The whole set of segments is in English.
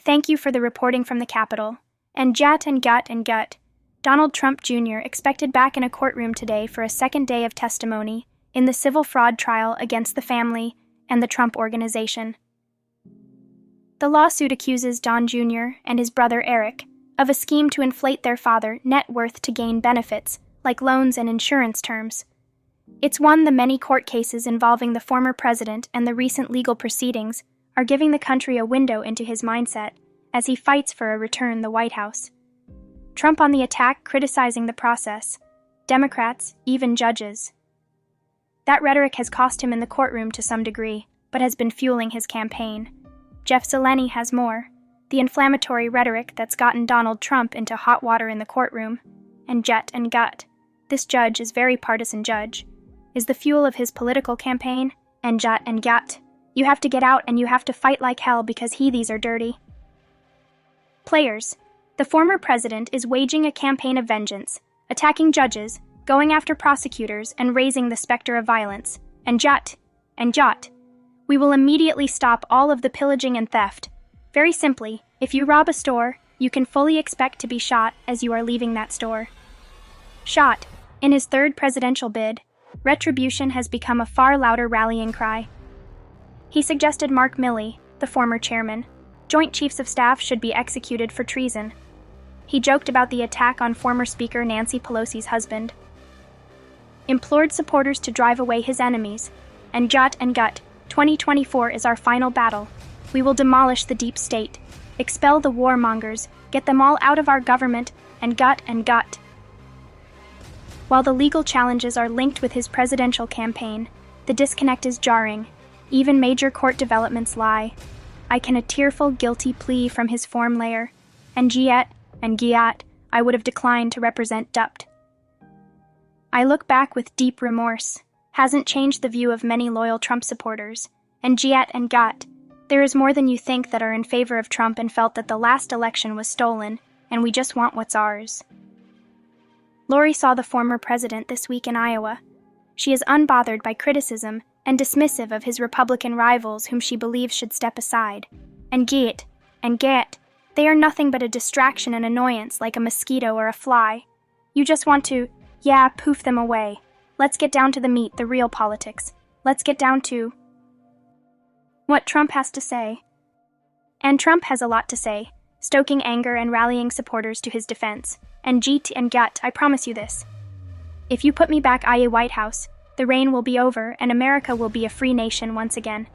Thank you for the reporting from the Capitol. And Jat and Gut and Gut. Donald Trump Jr. expected back in a courtroom today for a second day of testimony in the civil fraud trial against the family and the Trump Organization. The lawsuit accuses Don Jr. and his brother Eric of a scheme to inflate their father's net worth to gain benefits, like loans and insurance terms. It's one the many court cases involving the former president and the recent legal proceedings are giving the country a window into his mindset as he fights for a return to the White House. Trump on the attack, criticizing the process. Democrats, even judges. That rhetoric has cost him in the courtroom to some degree, but has been fueling his campaign. Jeff Zeleny has more. The inflammatory rhetoric that's gotten Donald Trump into hot water in the courtroom. And Jet and Gut. This judge is very partisan judge. Is the fuel of his political campaign. And Jet and Gut. You have to get out and you have to fight like hell because these are dirty. Players. The former president is waging a campaign of vengeance, attacking judges, going after prosecutors, and raising the specter of violence. And Jat. We will immediately stop all of the pillaging and theft. Very simply, if you rob a store, you can fully expect to be shot as you are leaving that store. Shot. In his third presidential bid, retribution has become a far louder rallying cry. He suggested Mark Milley, the former chairman, Joint Chiefs of Staff should be executed for treason. He joked about the attack on former Speaker Nancy Pelosi's husband. Implored supporters to drive away his enemies. And Jat and Gut, 2024 is our final battle. We will demolish the deep state, expel the warmongers, get them all out of our government, and Gut. While the legal challenges are linked with his presidential campaign, the disconnect is jarring. Even major court developments lie. I can a tearful, guilty plea from his form layer. And Giat, I would have declined to represent Dupt. I look back with deep remorse. Hasn't changed the view of many loyal Trump supporters. And Giat and Gat, there is more than you think that are in favor of Trump and felt that the last election was stolen, and we just want what's ours. Lori saw the former president this week in Iowa. She is unbothered by criticism and dismissive of his Republican rivals whom she believes should step aside. And Giat, they are nothing but a distraction and annoyance like a mosquito or a fly. You just want to, poof them away. Let's get down to the meat, the real politics. Let's get down to what Trump has to say. And Trump has a lot to say, stoking anger and rallying supporters to his defense. And Jeet and Gut, I promise you this. If you put me back in the White House, the reign will be over and America will be a free nation once again.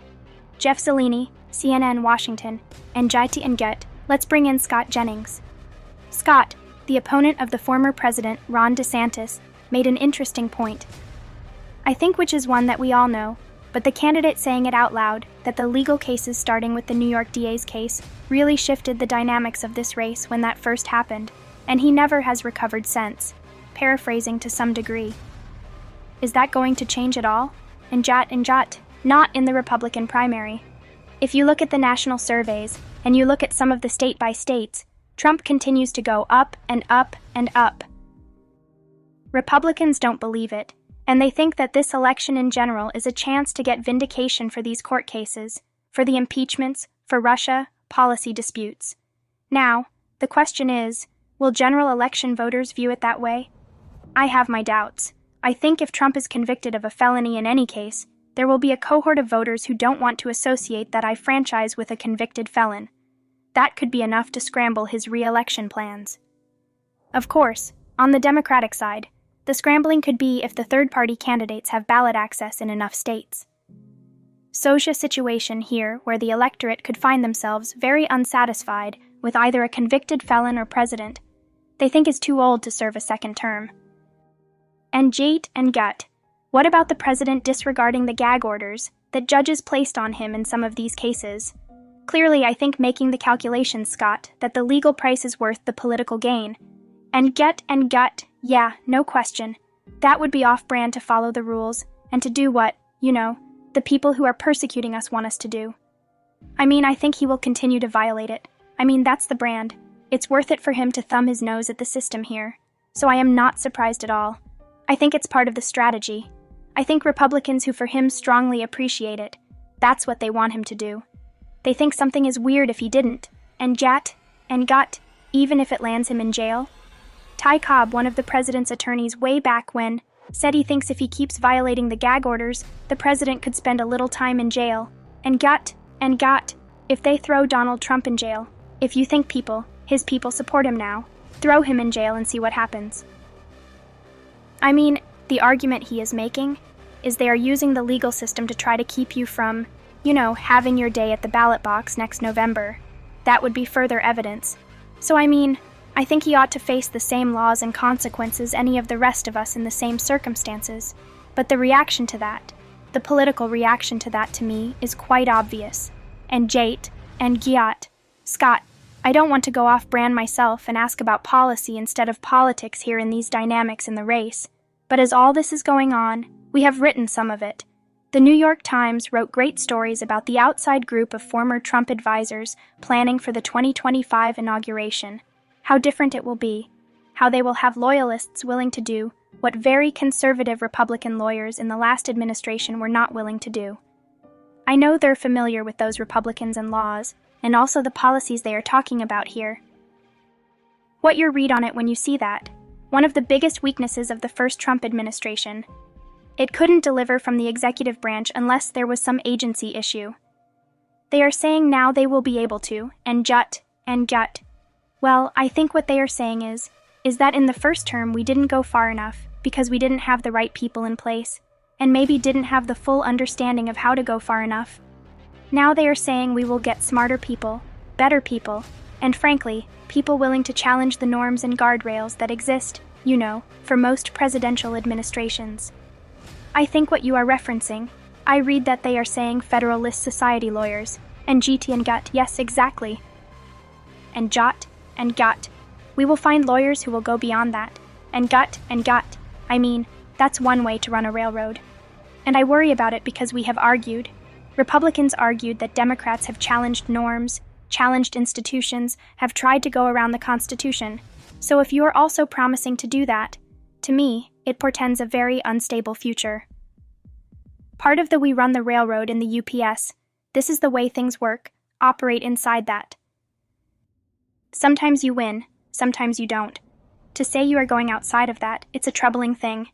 Jeff Zeleny, CNN, Washington, and Jyoti and Gut, let's bring in Scott Jennings. Scott, the opponent of the former president, Ron DeSantis, made an interesting point. I think which is one that we all know, but the candidate saying it out loud, that the legal cases starting with the New York DA's case really shifted the dynamics of this race when that first happened, and he never has recovered since, paraphrasing to some degree. Is that going to change at all? And Jat, not in the Republican primary. If you look at the national surveys, and you look at some of the state-by-states, Trump continues to go up and up and up. Republicans don't believe it, and they think that this election in general is a chance to get vindication for these court cases, for the impeachments, for Russia, policy disputes. Now, the question is, will general election voters view it that way? I have my doubts. I think if Trump is convicted of a felony in any case, there will be a cohort of voters who don't want to associate that franchise with a convicted felon. That could be enough to scramble his re-election plans. Of course, on the Democratic side, the scrambling could be if the third-party candidates have ballot access in enough states. Such a situation here where the electorate could find themselves very unsatisfied with either a convicted felon or president they think is too old to serve a second term. And Jate and Gut, what about the president disregarding the gag orders that judges placed on him in some of these cases? Clearly, I think making the calculations, Scott, that the legal price is worth the political gain. And Gut, no question. That would be off-brand to follow the rules and to do what, the people who are persecuting us want us to do. I think he will continue to violate it. That's the brand. It's worth it for him to thumb his nose at the system here. So I am not surprised at all. I think it's part of the strategy. I think Republicans who for him strongly appreciate it, that's what they want him to do. They think something is weird if he didn't. and jat, and gut, even if it lands him in jail? Ty Cobb, one of the president's attorneys way back when, said he thinks if he keeps violating the gag orders, the president could spend a little time in jail. And gut, if they throw Donald Trump in jail, if you think his people support him now, throw him in jail and see what happens. I mean, the argument he is making is they are using the legal system to try to keep you from, having your day at the ballot box next November. That would be further evidence. So I think he ought to face the same laws and consequences any of the rest of us in the same circumstances. But the reaction to that, the political reaction to that to me, is quite obvious. And Jate, and Giat, Scott, I don't want to go off-brand myself and ask about policy instead of politics here in these dynamics in the race. But as all this is going on, we have written some of it. The New York Times wrote great stories about the outside group of former Trump advisors planning for the 2025 inauguration. How different it will be, how they will have loyalists willing to do what very conservative Republican lawyers in the last administration were not willing to do. I know they're familiar with those Republicans and laws, and also the policies they are talking about here. What your read on it when you see that? One of the biggest weaknesses of the first Trump administration. It couldn't deliver from the executive branch unless there was some agency issue. They are saying now they will be able to, and gut. Well, I think what they are saying is that in the first term we didn't go far enough because we didn't have the right people in place, and maybe didn't have the full understanding of how to go far enough. Now they are saying we will get smarter people, better people, and frankly, people willing to challenge the norms and guardrails that exist, for most presidential administrations. I think what you are referencing, I read that they are saying Federalist Society lawyers, and GT and gut, yes, exactly. And jot, and gut. We will find lawyers who will go beyond that. And gut. That's one way to run a railroad. And I worry about it because we have argued. Republicans argued that Democrats have challenged norms, challenged institutions, have tried to go around the Constitution. So if you are also promising to do that, to me, it portends a very unstable future. Part of the we run the railroad in the UPS, this is the way things work, operate inside that. Sometimes you win, sometimes you don't. To say you are going outside of that, it's a troubling thing.